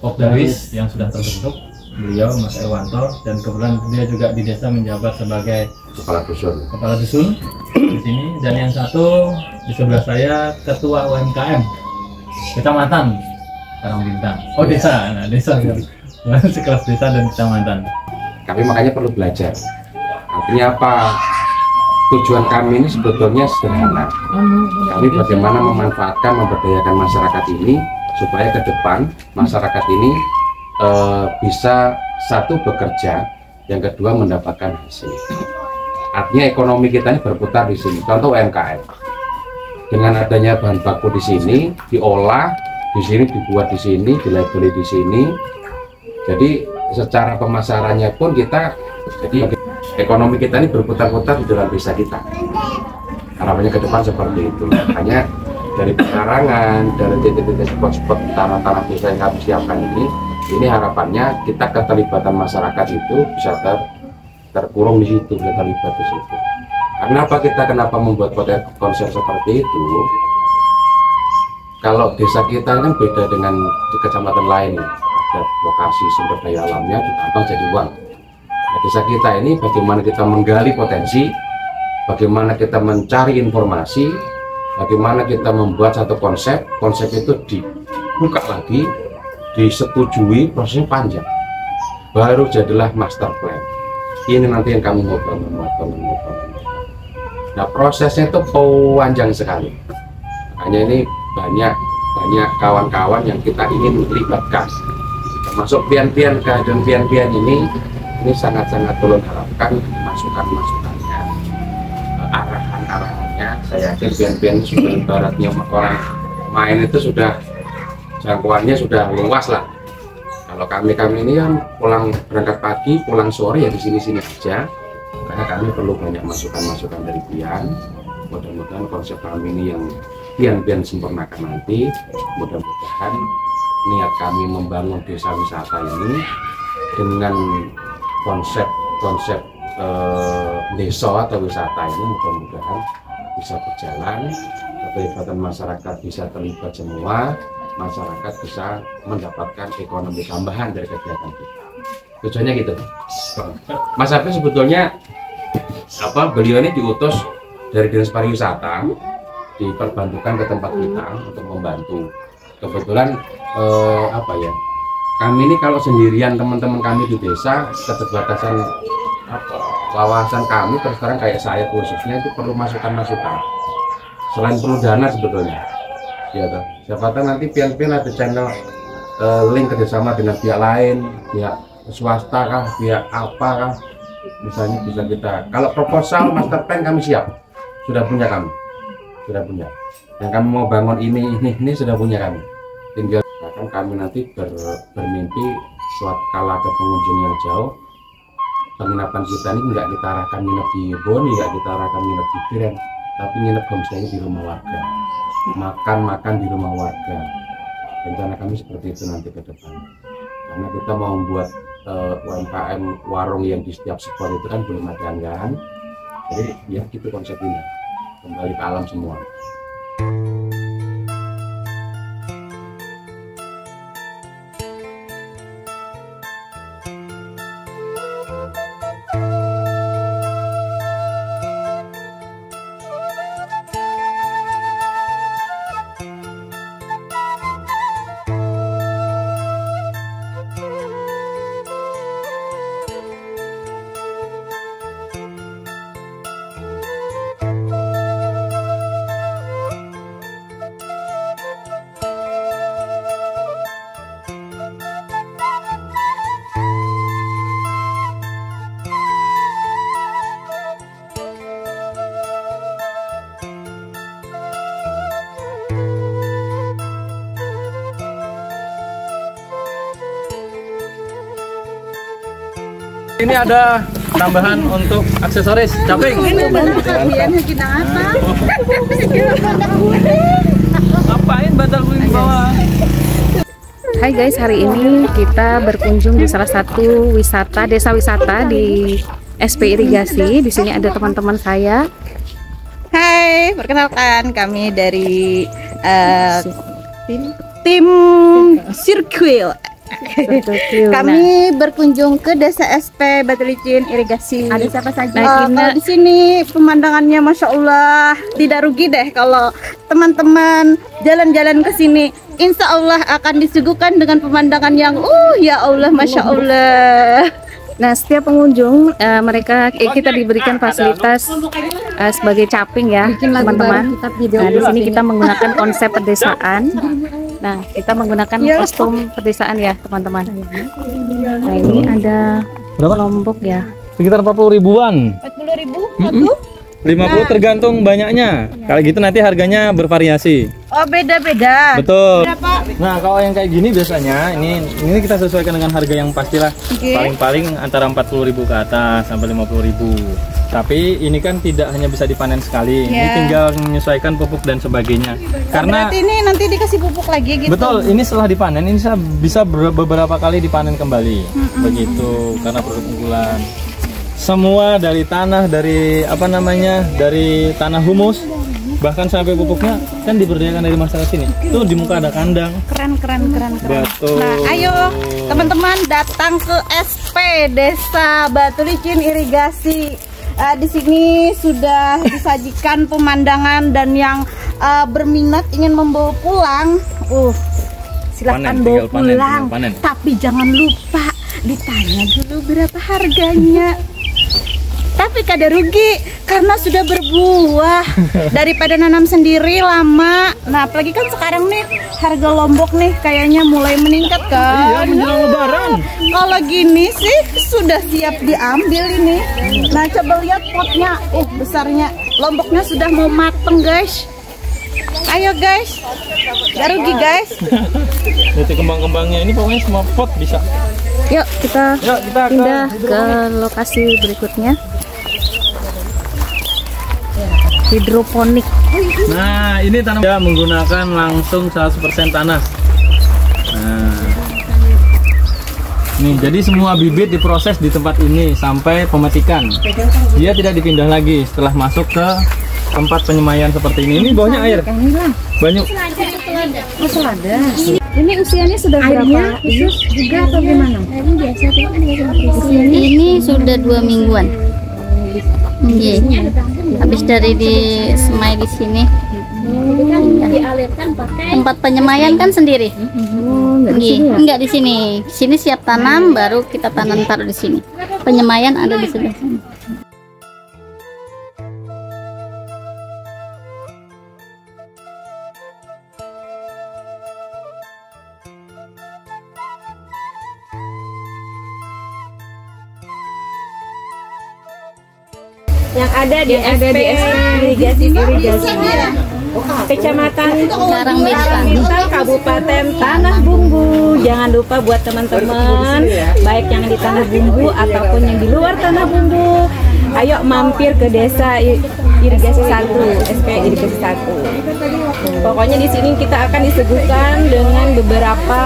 Popdawis yang sudah terbentuk, beliau Mas Erwanto, dan kebetulan dia juga di desa menjabat sebagai kepala dusun di sini. Dan yang satu di sebelah saya ketua UMKM kecamatan Karangbintang. Oh desa, nah desa sekelas desa dan kecamatan. Kami makanya perlu belajar. Artinya apa? Tujuan kami ini sebetulnya sederhana. Kami bagaimana memanfaatkan, memberdayakan masyarakat ini supaya ke depan masyarakat ini bisa satu bekerja, yang kedua mendapatkan hasil. Artinya ekonomi kita ini berputar di sini. Contoh UMKM. Dengan adanya bahan baku di sini, diolah di sini, dibuat di sini, dilabeli di sini. Jadi secara pemasarannya pun kita, jadi ekonomi kita ini berputar-putar di dalam desa kita. Harapannya ke depan seperti itu. Makanya dari pekarangan, dari titik-titik spot-spot tanah-tanah desa yang kami siapkan ini harapannya kita keterlibatan masyarakat itu bisa terkurung di situ, bisa terlibat di situ. Kenapa membuat konsep seperti itu? Kalau desa kita kan beda dengan di kecamatan lain, ada lokasi sumber daya alamnya ditambah jadi uang. Nah, desa kita ini bagaimana kita menggali potensi, bagaimana kita mencari informasi, bagaimana kita membuat satu konsep itu dibuka lagi, disetujui, prosesnya panjang, baru jadilah master plan. Ini nanti yang kamu mau bangun. Nah prosesnya itu panjang sekali. Makanya ini banyak kawan-kawan yang kita ingin libatkan, termasuk pian-pian kehadiran pian-pian ini sangat-sangat belum harapkan masukan-masukannya, arahan-arahannya. Saya yakin pian-pian sudah ibaratnya orang main itu sudah jangkauannya sudah luas lah. Kalau kami ini kan berangkat pagi, pulang sore ya di sini aja. Karena kami perlu banyak masukan-masukan dari pian. Mudah-mudahan konsep kami ini yang pian sempurnakan nanti. Mudah-mudahan niat kami membangun desa wisata ini dengan konsep desa atau wisata ini mudah-mudahan bisa berjalan, keterlibatan masyarakat bisa terlibat semua, masyarakat bisa mendapatkan ekonomi tambahan dari kegiatan kita. Tujuannya gitu. Mas Hafiz sebetulnya beliau ini diutus dari Dinas Pariwisata, diperbantukan ke tempat kita untuk membantu. Kebetulan kami ini kalau sendirian, teman-teman kami di desa, keterbatasan wawasan kami terus terang kayak saya khususnya itu perlu masukan-masukan. Selain perlu dana sebetulnya. Ya toh. Siapa tahu nanti pian-pian ada channel link kerjasama dengan pihak lain, pihak swasta kah, pihak apa kah, misalnya bisa kita. Kalau proposal master plan kami siap, sudah punya kami, sudah punya. Yang kami mau bangun ini sudah punya kami. Tinggal kan kami nanti bermimpi suatu kala ada pengunjung yang jauh, penginapan kita ini nggak kita arahkan nginep di Boni, nggak kita arahkan nginep di Biren, tapi nginep homestay di rumah warga. Makan di rumah warga. Rencana kami seperti itu nanti ke depan. Karena kita mau membuat UMKM warung yang di setiap spot itu kan belum ada anggaran. Jadi ya gitu konsepnya. Kembali ke alam semua. Ini ada tambahan untuk aksesoris caping. Ngapain batal di bawah? Hai guys, hari ini kita berkunjung di salah satu desa wisata di SP Irigasi. Di sini ada teman-teman saya. Hai, perkenalkan kami dari tim Circle Kami berkunjung ke Desa SP Batu Licin Irigasi. Ada siapa saja? Kalau di sini pemandangannya Masya Allah, tidak rugi deh kalau teman-teman jalan-jalan ke sini. Insya Allah akan disuguhkan dengan pemandangan yang ya Allah, Masya Allah. Nah, setiap pengunjung kita diberikan fasilitas sebagai caping ya, teman-teman. Nah, di sini kita menggunakan konsep pedesaan. Nah, kita menggunakan kostum pedesaan ya, teman-teman. Nah, ini ada lombok ya. Sekitar 40 ribuan. 40 ribu satu? 50 tergantung banyaknya. Kalau gitu nanti harganya bervariasi. Oh, beda-beda. Betul. Berapa? Nah, kalau yang kayak gini biasanya ini kita sesuaikan dengan harga yang pastilah. Paling-paling antara 40.000 ke atas sampai 50.000. Tapi ini kan tidak hanya bisa dipanen sekali. Ini tinggal menyesuaikan pupuk dan sebagainya. Karena berarti ini nanti dikasih pupuk lagi gitu. Betul, ini setelah dipanen ini bisa beberapa kali dipanen kembali. Begitu, karena produk unggulan. Semua dari tanah, dari tanah humus, bahkan sampai pupuknya kan diberdayakan dari masyarakat sini. Tuh di muka ada kandang. Keren. Betul. Nah, ayo teman-teman datang ke SP Desa Batu Licin Irigasi. Di sini sudah disajikan pemandangan, dan yang berminat ingin membawa pulang, silahkan bawa pulang. Tapi jangan lupa ditanya dulu berapa harganya. Tapi kada rugi karena sudah berbuah. Daripada nanam sendiri lama. Nah, apalagi kan sekarang nih harga lombok nih kayaknya mulai meningkat kan. Iya, menjelang lebaran. Kalau gini sih sudah siap diambil ini. Nah, coba lihat potnya, besarnya. Lomboknya sudah mau mateng, guys. Ayo guys, gak rugi guys. Lihat kembang-kembangnya ini, pokoknya semua pot bisa. Yuk kita pindah ke lokasi berikutnya. Hidroponik. Nah, ini tanam ya, menggunakan langsung 100% tanah. Nah, nih, jadi semua bibit diproses di tempat ini sampai pemetikan. Dia tidak dipindah lagi setelah masuk ke tempat penyemaian seperti ini. Ini bawahnya air. Banyak. Selada. Ini usianya sudah berapa? Khusus juga atau gimana? Ini sudah 2 mingguan. Habis dari disemai di sini. Tempat penyemaian kan sendiri. Enggak di sini. Sini siap tanam, baru kita tanam taruh di sini. Penyemaian ada di sebelah sini. Yang ada di SP Irigasi Kecamatan Karangmintan, Kabupaten Tanah Bumbu. Jangan lupa buat teman-teman, baik yang di Tanah Bumbu ataupun yang di luar Tanah Bumbu, ayo mampir ke Desa Irigasi 1, SP Irigasi 1. Pokoknya di sini kita akan disuguhkan dengan beberapa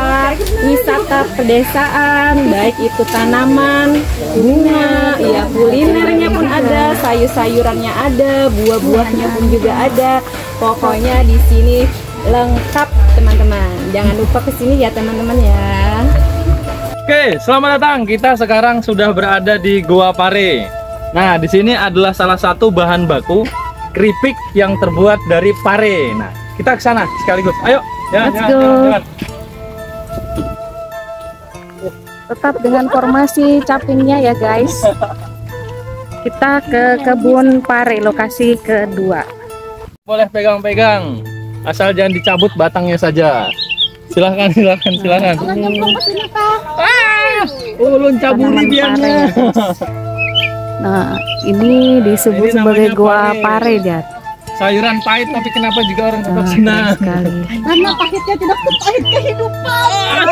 wisata pedesaan, baik itu tanaman, bunga, ya kulinernya pun ada, sayur-sayurannya ada, buah-buahnya pun juga ada. Pokoknya di sini lengkap teman-teman. Jangan lupa kesini ya teman-teman ya. Oke, selamat datang. Kita sekarang sudah berada di Goa Pare. Nah, di sini adalah salah satu bahan baku keripik yang terbuat dari pare. Nah, kita ke sana sekaligus. Ayo, let's go. Tetap dengan formasi capingnya ya guys. Kita ke kebun pare, lokasi kedua. Boleh pegang-pegang, asal jangan dicabut batangnya saja. Silahkan. Ulun caburi biarnya. Nah, ini disebut sebagai Goa Pare ya. Sayuran pahit, tapi kenapa juga orang tetap senang? Karena pahitnya tidak sepahit kehidupan.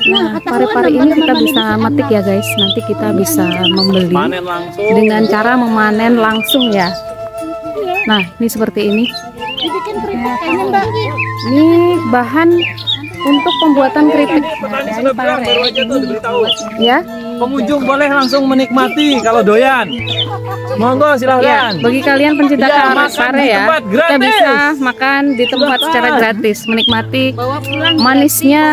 Nah, pare-pare ini kita bisa metik ya guys. Nanti kita bisa membeli dengan cara memanen langsung ya. Nah, ini seperti ini. Ini bahan untuk pembuatan keripik. Ya, pengunjung boleh langsung menikmati kalau doyan. Monggo Ya, silahkan. bagi kalian pencinta Iya, pare makan di ya, tempat kita gratis. bisa makan di tempat secara gratis, menikmati manisnya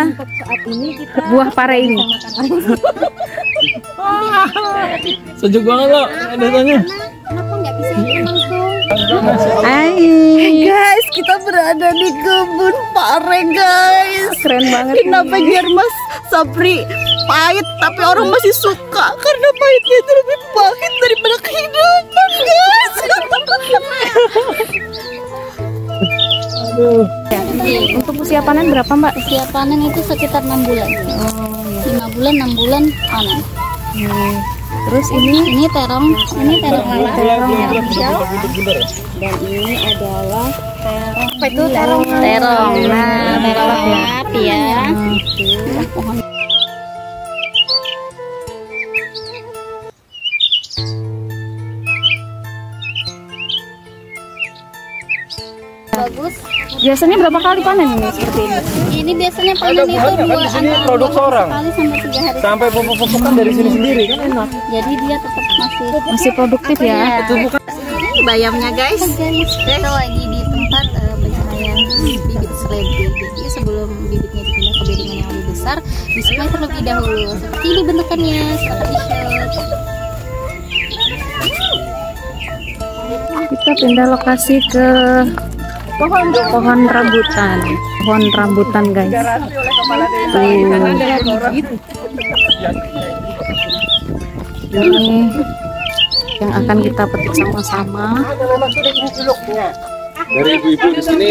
buah pare ini. Sejuk banget loh desanya. Guys, kita berada di kebun pare guys. Keren banget. Kenapa biar Mas Sabri pahit tapi orang masih suka? Karena pahitnya itu lebih pahit daripada kehidupan guys. Untuk usia panen berapa Mbak? Usia panen itu sekitar 6 bulan. 5 bulan, 6 bulan panen. Terus ini Terong lalap. terong ya. Dan ini adalah Apa itu terong? terong. Nah, terong lalap ya. Itu pohon. Bagus. Biasanya berapa kali panen ini seperti ini? Ini biasanya panen itu di sini produk seorang. kali sampai 3 hari. Sampai pupuk-pupukan dari sini sendiri kan enak. Jadi dia tetap Masih produktif ya. Itu bukan Ini bayamnya guys. Kita lagi di tempat pencahayaan bibit seledri. Jadi sebelum bibitnya dipindah ke bedengan yang lebih besar, disuplai terlebih dahulu. Seperti ini bentukannya, seperti t-shirt. Kita pindah lokasi ke pohon rambutan. Pohon rambutan guys. Tuh. Ini yang akan kita petik sama-sama. Dari ibu-ibu di sini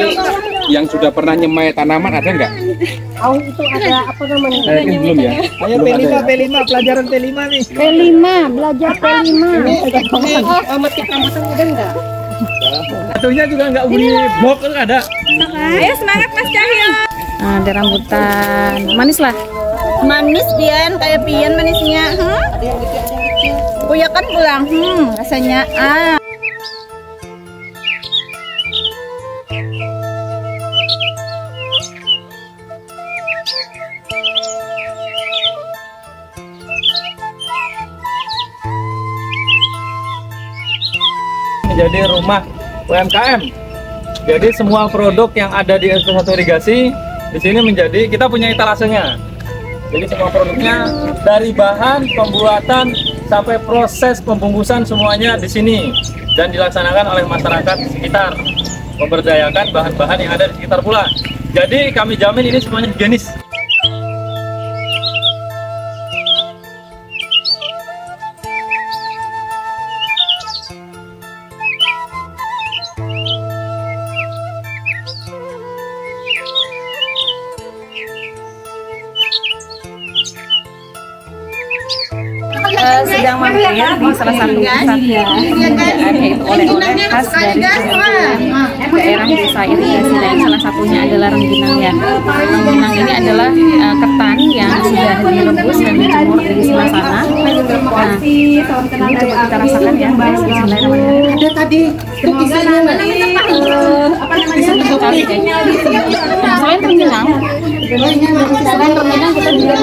yang sudah pernah nyemai tanaman ada nggak? Itu ada apa namanya? Belum ya. Ayo P5 pelajaran P5 nih. P5, belajar P5. Metik rambutan udah enggak? Satunya juga nggak bunyi blok kan ada. Ayo semangat Mas Cahyo. Nah, ada rambutan. Manis lah. Manis Bian, kayak pian manisnya. Kuyakan pulang. Rasanya Menjadi rumah UMKM. Jadi semua produk yang ada di SP1 Irigasi di sini menjadi kita punya etalasenya. Jadi semua produknya dari bahan pembuatan sampai proses pembungkusan semuanya di sini dan dilaksanakan oleh masyarakat sekitar, memberdayakan bahan-bahan yang ada di sekitar pula. Jadi kami jamin ini semuanya higienis. Sedang mampir di salah satu pusat yaitu oleh-oleh khas dari daerah desa Irigasi, dan salah satunya adalah rengginang ya. Rengginang ini adalah ketan yang sudah direbus dan dijemur di sebelah sana. Nah, ini coba kita rasakan ya. Bismillahirrahmanirrahim. Ada tadi tulisannya Sekali deh. Selain rengginang, kita juga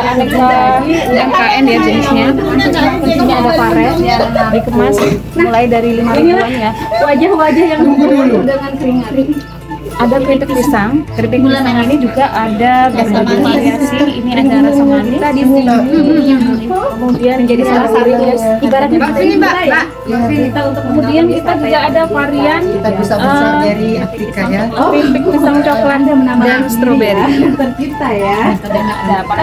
aneka UMKM ya jenisnya. Ini ada pare dikemas mulai dari 5 ribuan ya. wajah-wajah yang dulu Dengan kering-kering. Ada keripik pisang. Keripik pisang ini juga ada berbagai variasi. Ini ada rasa manis. Kemudian menjadi salah satu ibaratnya kemudian kita juga ada varian kita bisa besar dari Afrika ya. keripik pisang coklat dan stroberi. Tercipta ya. Ada apa?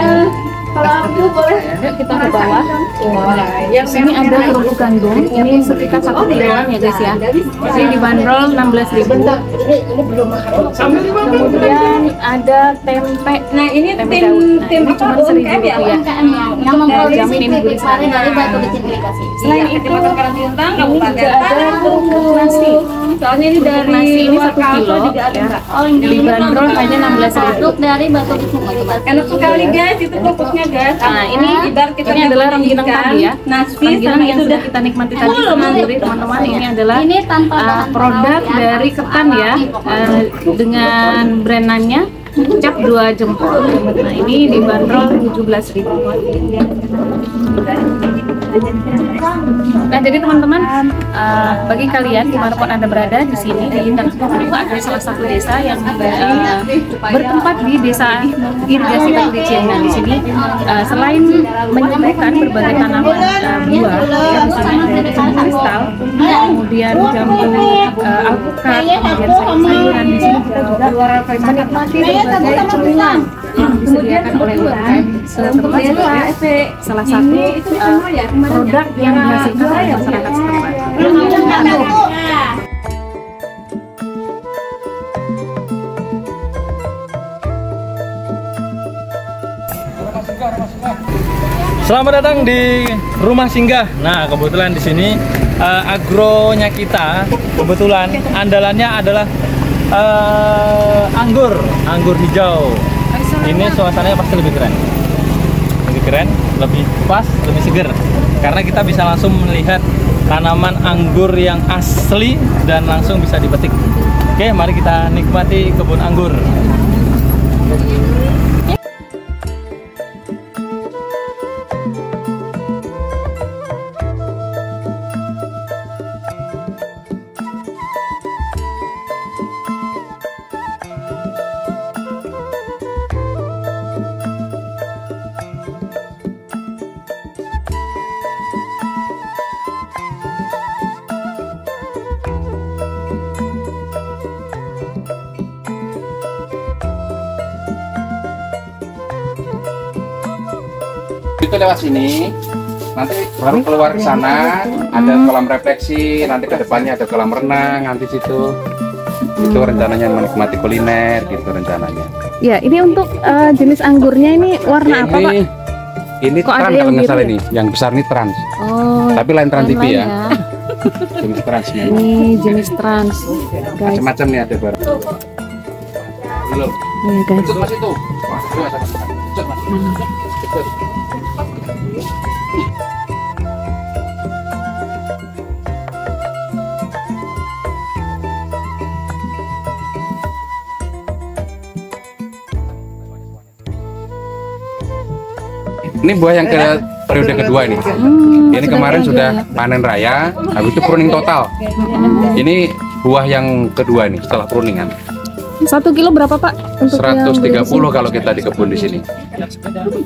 Kalau aku boleh kita ke bawah. Ini ada kerupuk gandum. Ini sekitar 1 kiloan ya guys ya. Ini dibanderol 16.000. Kemudian ada tempe. Nah, ini Tempe daun. Nah, ini cuma 1.000 rupiah. Yang memproduksi Jamin ini keripik pare dari Batu Licin Irigasi. Selain itu, ini juga ada kerupuk nasi. Soalnya ini dari Nasi ini 1 kilo juga ada. ya. Dibanderol hanya 16.000. Produk dari Batu Licin Irigasi. Enak sekali guys, itu kerupuknya guys. Nah, ini adalah rengginang tadi ya. Nasi Rengginang sama yang itu sudah udah kita nikmati tadi sendiri teman-teman. Ini adalah Ini tanpa bahan produk pengawet ya, dari harus ketan ya, alami pokoknya. dengan brand namanya cap 2 jempol. Nah, ini dibanderol 17.000. Nah, jadi teman-teman, bagi kalian dimanapun Anda berada di sini di Bungbu ada salah satu desa yang bertempat di desa irigasi Batu Licin. Nah, di sini selain menyediakan berbagai tanaman buah, ya, misalnya dari kristal, kemudian jambu alpukat, kemudian sayur-sayuran, di sini kita juga menikmati berbagai cemilan yang disediakan oleh UMKM setempat sebagai salah satu produk yang dihasilkan oleh masyarakat setempat. Selamat datang di Rumah Singgah. Nah, kebetulan di sini agronya kita kebetulan andalannya adalah anggur hijau. Ini suasananya pasti lebih keren, lebih pas, lebih seger. Karena kita bisa langsung melihat tanaman anggur yang asli dan langsung bisa dipetik. Oke, mari kita nikmati kebun anggur. Itu lewat sini, nanti baru keluar ke sana, ada kolam refleksi, nanti ke depannya ada kolam renang, nanti situ. Itu rencananya menikmati kuliner, gitu rencananya. Ya, ini untuk jenis anggurnya ini warna apa, Pak? Ini Kok trans kalau nggak salah ini, yang besar ini trans. Oh, tapi lain trans TV ya. Jenis trans memang. Ini jenis trans, guys. Macam-macam nih ada baru. Belum. Nih, guys. Cut mas itu. Wah, cut mas. Cut. Ini buah yang ke periode kedua ini. Ini kemarin sudah panen raya, habis itu pruning total. Ini buah yang kedua nih setelah pruningan. 1 kilo berapa, Pak? Untuk 130 kalau kita di kebun di sini.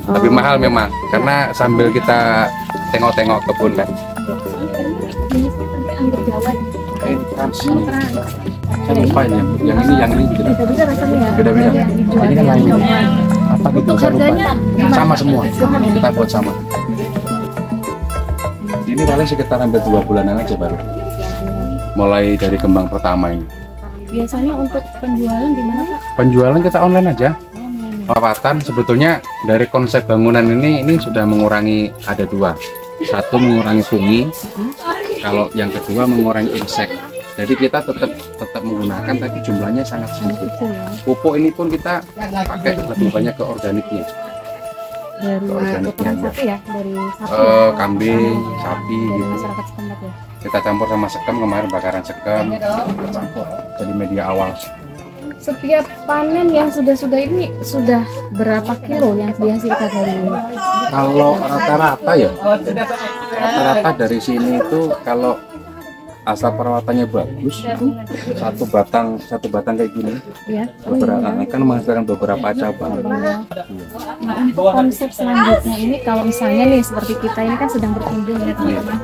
Tapi mahal memang karena sambil kita tengok-tengok kebun kan. Ini trans. Saya lupa ini yang ini beda-beda. Ini kan lain. Apa gitu saya lupa. Sama semua. Kita buat sama. Ini paling sekitar hampir 2 bulanan aja baru. Mulai dari kembang pertama ini. Biasanya untuk penjualan gimana, Pak? Penjualan kita online aja. Perawatan sebetulnya dari konsep bangunan ini sudah mengurangi, ada 2. Satu mengurangi fungi, kalau yang kedua mengurangi insek. Jadi kita tetap menggunakan tapi jumlahnya sangat sedikit. Pupuk ini pun kita pakai lebih banyak ke organiknya. Dari kotoran sapi ya, dari sapi. Kambing, sapi dari gitu. masyarakat setempat ya. Kita campur sama sekam, kemarin bakaran sekam, kita campur jadi media awal. Setiap panen yang sudah ini sudah berapa kilo yang dihasilkan dari ini? Kalau rata-rata ya, rata-rata dari sini itu kalau asal perawatannya bagus, satu batang kayak gini, Ya. beberapa kan menghasilkan beberapa cabang. Nah, untuk konsep selanjutnya ini kalau misalnya nih seperti kita ini kan sedang berkunjung ya teman-teman.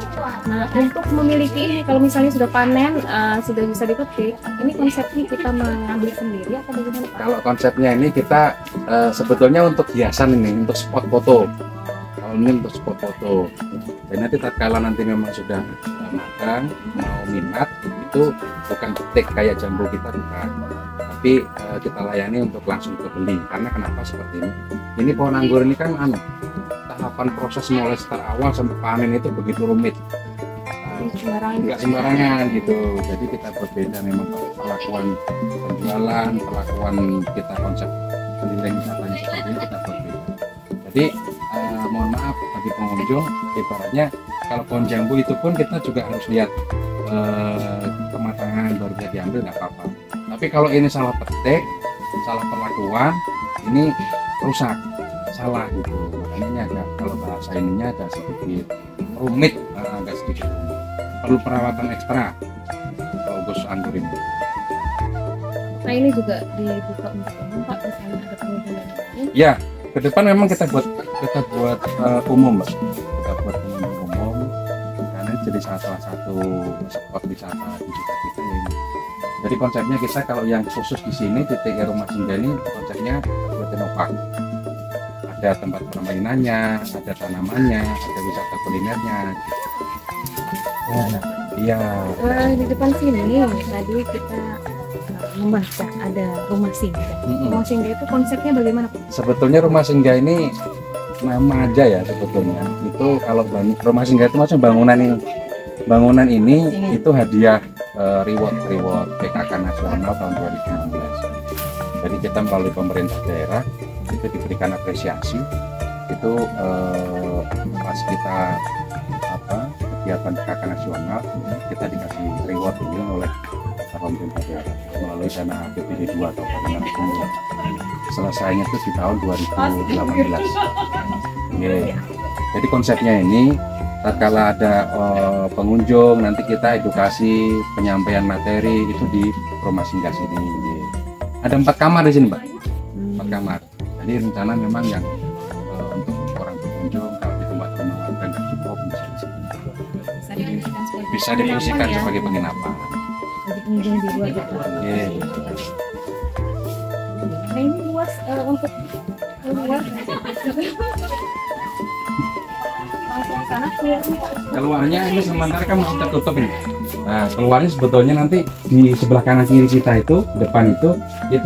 Nah, untuk memiliki ini kalau misalnya sudah panen, sudah bisa dipetik, ini konsepnya kita mengambil sendiri atau bagaimana, Pak? Kalau konsepnya ini kita sebetulnya untuk hiasan ini, untuk spot foto. Kalau ini untuk spot foto. Dan nanti tatkala nanti memang sudah matang, mau minat, itu bukan petik kayak jambu kita bukan. Tapi kita layani untuk langsung ke beli. Karena kenapa seperti ini? Ini pohon anggur ini kan tahapan proses mulai start awal sampai panen itu begitu rumit. Nggak sembarangan gitu. Jadi kita berbeda memang perlakuan penjualan, perlakuan kita konsep penilaian wisatanya seperti ini kita berbeda. Jadi mohon maaf bagi pengunjung, ibaratnya kalau pohon jambu itu pun kita juga harus lihat kematangan baru bisa diambil nggak apa-apa. Tapi kalau ini salah petik, salah perlakuan ini rusak, salah gitu. Makanya ini agak, kalau bahasa ininya agak sedikit rumit, agak sedikit rumit. Perlu perawatan ekstra kalau ugus anggur ini. Nah ini juga dibuka untuk umum Pak, misalnya ada pengunjung yang lain. Ya, ke depan memang kita buat umum, Mbak. Kita buat umum karena ini jadi salah satu spot wisata di kita ini. Jadi konsepnya kita kalau yang khusus di sini titik rumah singgah ini konsepnya buat inovatif. Ada tempat permainannya, ada tanamannya, ada wisata kulinernya. Iya. Di depan sini tadi kita membaca ada rumah singgah. Rumah singgah itu konsepnya bagaimana Pak? Sebetulnya rumah singgah ini nama aja ya sebetulnya. Itu kalau rumah singgah itu maksudnya bangunan ini itu hadiah reward PKK nasional tahun 2016. Jadi kita melalui pemerintah daerah itu diberikan apresiasi itu pas kita kegiatan PKK nasional kita dikasih reward ini oleh pemerintah daerah melalui dana APBD 2 Kabupaten Bungbu. Selesainya itu di tahun 2018. Jadi konsepnya ini tatkala ada pengunjung nanti kita edukasi penyampaian materi itu di rumah singgah sini. Ada 4 kamar di sini, Mbak. 4 kamar. Jadi rencana memang yang untuk orang pengunjung kalau di tempat rumah warga nggak cukup bisa difungsikan sebagai penginapan. Jadi pengunjung di luar gitu. Nah ini luas untuk keluar. Keluarnya ini sementara kan masih tertutup ini. Nah, keluarnya sebetulnya nanti di sebelah kanan kiri kita itu, depan itu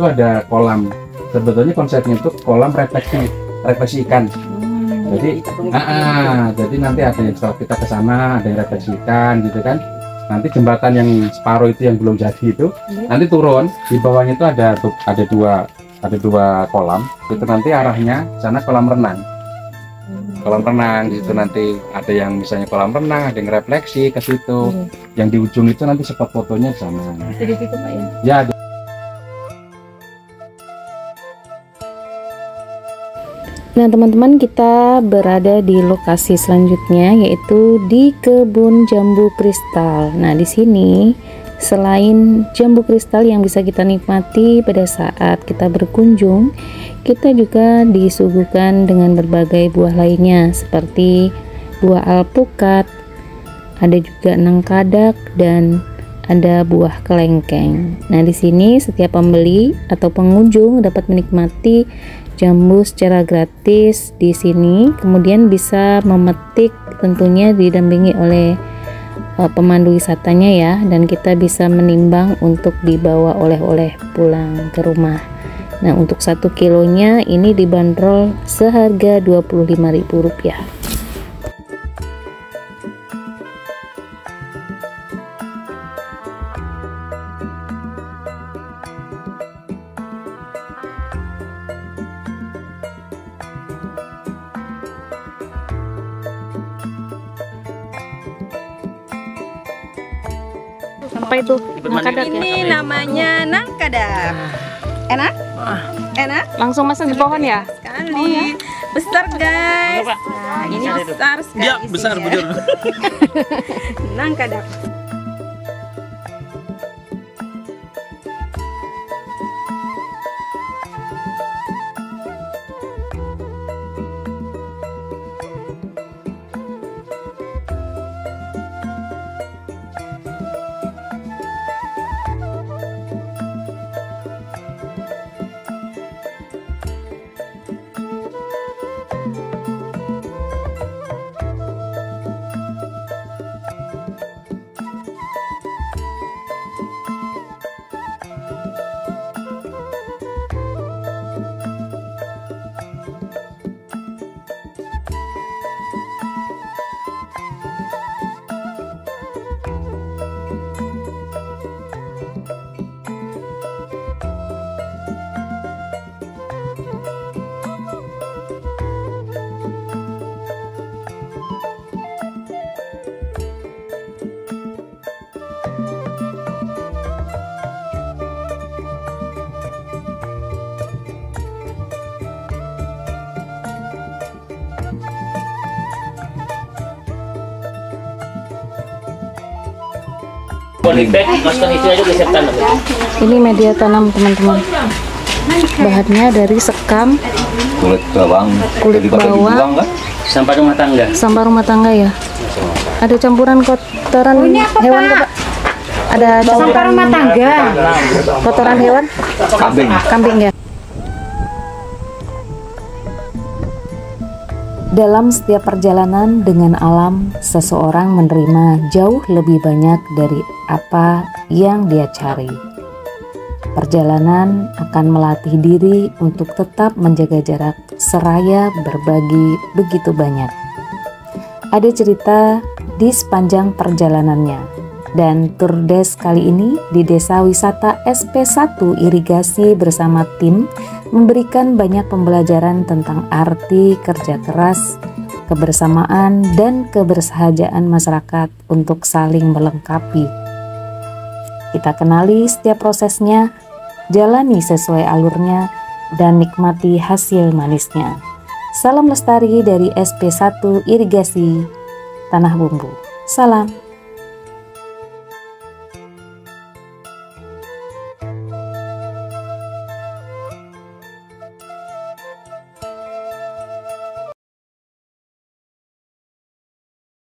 ada kolam. Sebetulnya konsepnya itu kolam refleksi ikan. Jadi nanti ada yang setelah kita ke sana ada yang refleksi ikan gitu kan. Nanti jembatan yang separuh itu yang belum jadi itu nanti turun di bawahnya itu ada dua kolam. Itu nanti arahnya sana kolam renang. Kolam renang di situ nanti ada yang misalnya kolam renang, ada yang refleksi ke situ. Yang di ujung itu nanti spot fotonya di sana. Jadi itu Pak ya? Ya. Nah teman-teman, kita berada di lokasi selanjutnya yaitu di kebun jambu kristal. Nah di sini selain jambu kristal yang bisa kita nikmati pada saat kita berkunjung, kita juga disuguhkan dengan berbagai buah lainnya seperti buah alpukat, ada juga nangkadak dan ada buah kelengkeng. Nah di sini setiap pembeli atau pengunjung dapat menikmati jambu secara gratis di sini, kemudian bisa memetik tentunya didampingi oleh pemandu wisatanya ya, dan kita bisa menimbang untuk dibawa oleh-oleh pulang ke rumah. Nah untuk 1 kilonya ini dibanderol seharga Rp25.000. Apa itu? Nangkadak ya? Ini namanya nangkadak. Enak? Enak? Langsung masuk di pohon ya? Sekali. Besar guys. Nah, ini besar sekali. Ya, besar bujur. Nangkadak. polybag, masukkan itu aja geser tanam. Ini media tanam teman-teman. Bahannya dari sekam, kulit bawang, kan? Sampah rumah tangga. Sampah rumah tangga ya. Ada campuran kotoran hewan kok, Pak? Ada campuran rumah tangga. Kotoran hewan? Kambing ya. Dalam setiap perjalanan dengan alam, seseorang menerima jauh lebih banyak dari apa yang dia cari. Perjalanan akan melatih diri untuk tetap menjaga jarak seraya berbagi begitu banyak. Ada cerita di sepanjang perjalanannya, dan Tour Des kali ini di Desa Wisata SP1 Irigasi bersama tim memberikan banyak pembelajaran tentang arti kerja keras, kebersamaan, dan kebersahajaan masyarakat untuk saling melengkapi. Kita kenali setiap prosesnya, jalani sesuai alurnya, dan nikmati hasil manisnya. Salam lestari dari SP1 Irigasi Tanah Bumbu. Salam.